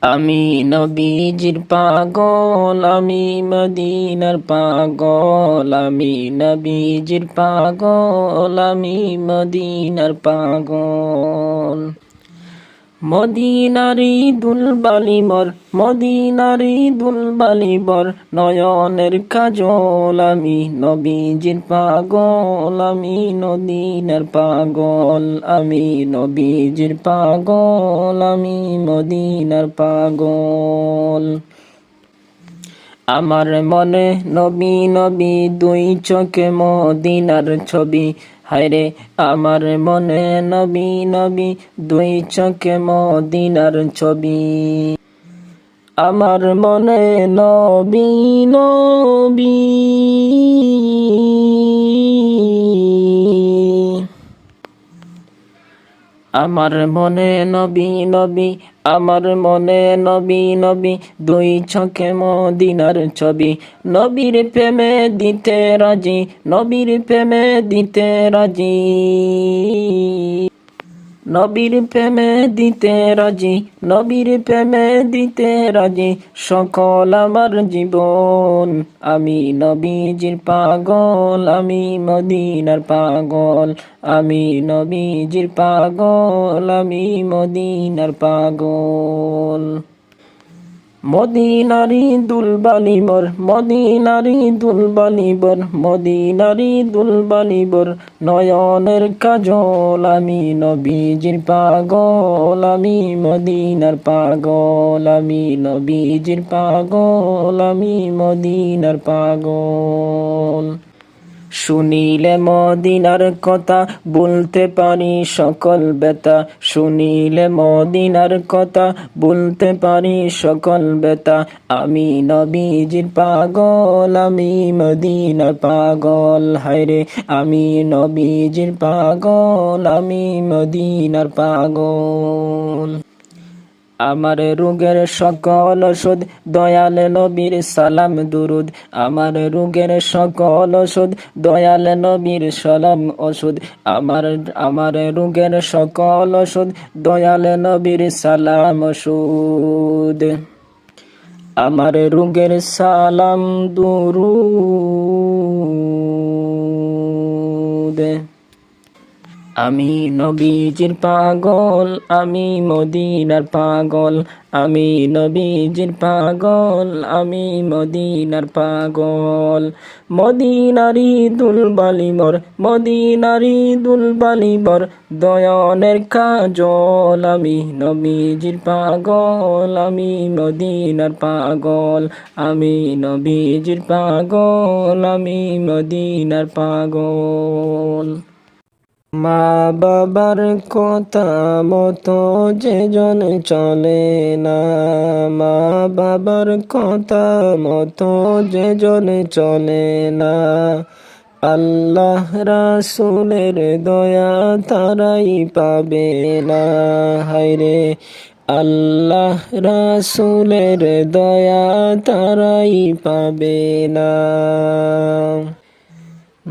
আমি নবীজির পাগল, আমি মদিনার পাগল, আমি নবীজির পাগল, আমি মদিনার পাগল। মদিনারি দুলবালি মর, মদিনারি দুলবালি বর, নয়নের কাজল, আমি নবীজির পাগল, আমি মদিনার পাগল, আমি নবীজির পাগল, আমি মদিনার পাগল। আমার মনে নবী নবী দুই চোখে মদিনার ছবি, হায়রে আমার মনে নবী নবী দুই চোখে মদিনার ছবি। আমার মনে নবী নবী, আমার মনে নবী নবী, আমার মনে নবী নবী দুই চোখে মদিনার ছবি। নবীর প্রেমে দিতে রাজি, নবীর প্রেমে দিতে রাজি, নবীর প্রেমে দিতে রাজি, নবীর প্রেমে দিতে রাজি, সকল আমার জীবন। আমি নবীজির পাগল, আমি মদিনার পাগল, আমি নবীজির পাগল, আমি মদিনার পাগল। মদিনারি দুলবালি বর, মদিনারি দুলবালি বর, মদিনারি দুলবালি বর, নয়নের কাজল, আমি নবীজির পাগল, আমি মদিনার পাগল, আমি নবীজির পাগল, আমি মদিনার পাগল। শুনিলে মদিনার কথা বলতে পারি সকল ব্যথা, শুনিলে মদিনার কথা বলতে পারি সকল ব্যথা। আমি নবীজির পাগল, আমি মদিনার পাগল, হায়রে আমি নবীজির পাগল, আমি মদিনার পাগল। আমার রোগের সকল ওষুধ দয়াল নবীর সালাম দুরুদ, আমার রোগের সকল ওষুধ দয়াল নবীর সালাম ওষুধ, আমার রোগের সকল ওষুধ দয়াল নবীর সালাম ওষুধ। আমার রোগের সালাম দুরুদ। আমি নবীজির পাগল, আমি মদিনার পাগল, আমি নবীজির পাগল, আমি মদিনার পাগল। মদিনারি দুলবালি মর, মদিনারি দুলবালি বর, দয়নের কাজল, আমি নবীজির পাগল, আমি মদিনার পাগল, আমি নবীজির পাগল, আমি মদিনার পাগল। মা বাবার কথা মতো যে জন চলে না, মা বাবার কথা মতো যে জন চলে না, আল্লাহ রাসূলের দয়া তারাই পাবে না, হায়রে আল্লাহ রাসূলের দয়া তারাই পাবে না।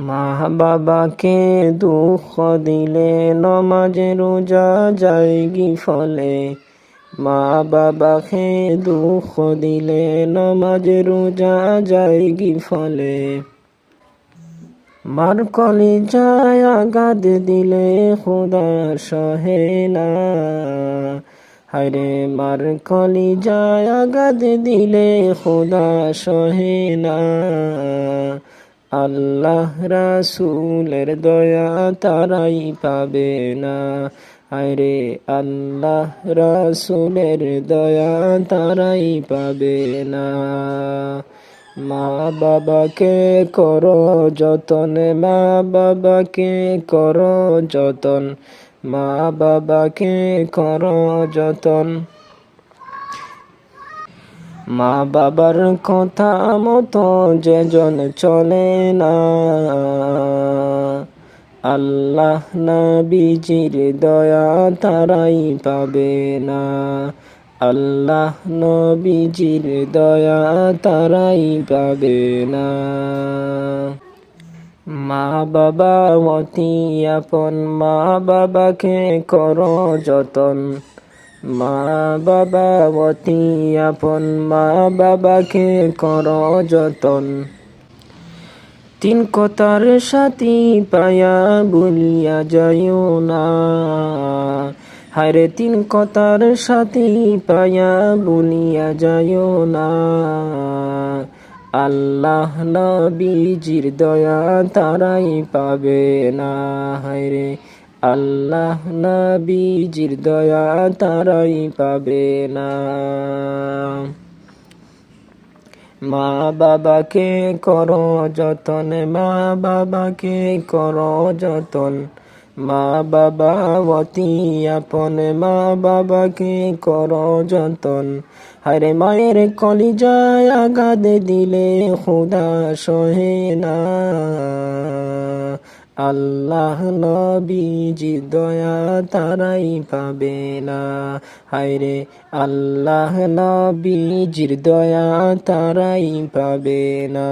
মা বাবাকে দুঃখ দিলে নমাজ রোজা যায় ফলে, মা বাবাকে দুঃখ দিলে নমাজ রোজা যায় ফলে। মার কলিজায় আঘাত দিলে খোদা সহে না, হায়রে মার কলিজায় আঘাত দিলে খোদা সহে না, আল্লাহ রাসূলের দয়া তারাই পাবে না, হায়রে আল্লাহ রাসূলের দয়া তারাই পাবে না। মা বাবাকে করো যতন, মা বাবাকে করো যতন, মা বাবাকে করো যতন। মা বাবার কথা মতো যে জন চলে না, আল্লাহ নবীজির দয়া তারাই পাবে না, আল্লাহ নবীজির দয়া তারাই পাবে না। মা বাবা অতি আপন, মা বাবাকে করো যতন, মা বাবা অতি আপন, মা বাবাকে করো যতন। তিন কথার সাথী পায়া ভুলিয়া যাইও না, হায়রে তিন কথার সাথী পায়া ভুলিয়া যাইও না। আল্লাহ নবীজির দয়া তারাই পাবে না, হায়রে আল্লাহ নবীজির দয়া তারাই পাবে না। মা বাবাকে করো যতন, মা বাবাকে করো যতন। মা বাবা অতি আপন, মা বাবাকে করো যতন। হায়রে মায়ের কলিজায় আঘাত দিলে খোদা সহে না। আল্লাহ নবীজির দয়া তারাই পাবে না, হায়রে আল্লাহ নবীজির দয়া তারাই পাবে না।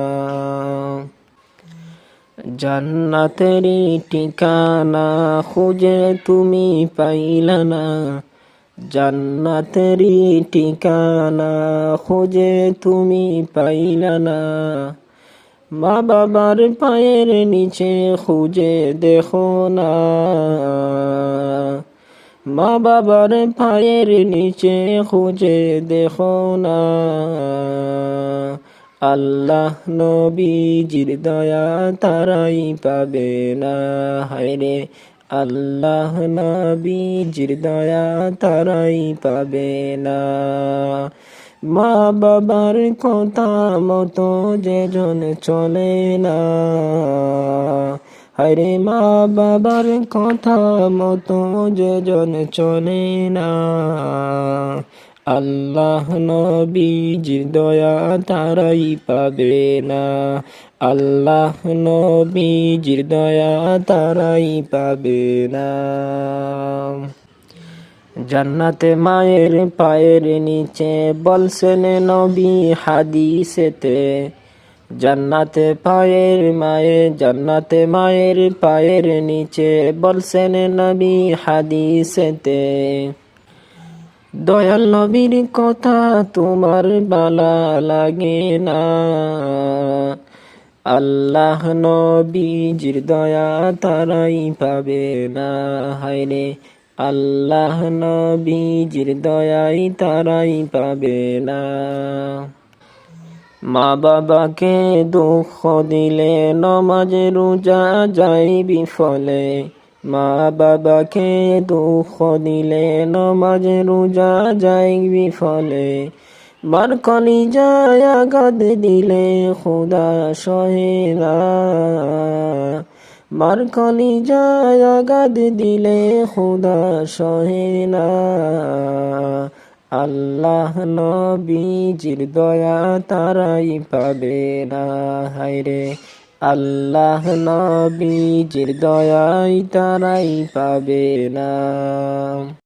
জান্নাতেরই ঠিকানা খুঁজে তুমি পাইলা না, জান্নাতেরই ঠিকানা খুঁজে তুমি পাইলা না। মা বাবার পায়ের নিচে খুঁজে দেখো না, মা বাবার পায়ের নিচে খুঁজে দেখো না। আল্লাহ নবীজির দয়া তারাই পাবে না, হায়রে আল্লাহ নবীজির দয়া তারাই পাবে না। মা বাবার কথা মতো যেজন চলে না, হায়রে মা বাবার কথা মতো যেজন চলে না। আল্লাহ নবীজির দয়া তারাই পাবে না, আল্লাহ নবীজির দয়া তারাই পাবে না। জান্নাতে মায়ের পায়ের নিচে বলছেন নবী হাদিসেতে, জান্নাতে মায়ের পায়ের নিচে বলছেন নবী হাদিসেতে। দয়াল নবীর কথা তোমার বালা লাগে না, আল্লাহ নবীজির দয়া তারাই পাবে না, হায়রে আল্লাহ নবীজির দয়াই তারাই পাবে না। মা বাবাকে দুঃখ দিলে নমাজ রোজা যায় বিফলে, মা বাবাকে দুঃখ দিলে নমাজ রোজা যায় বিফলে। মার কলিজায় আঘাত দিলে খোদা সহে না, মার কলিজায় আঘাত দিলে খোদা সহে না। আল্লাহ নবীজির দয়া তারাই পাবে না, হায়রে আল্লাহ নবীজির দয়াই তারাই পাবে না।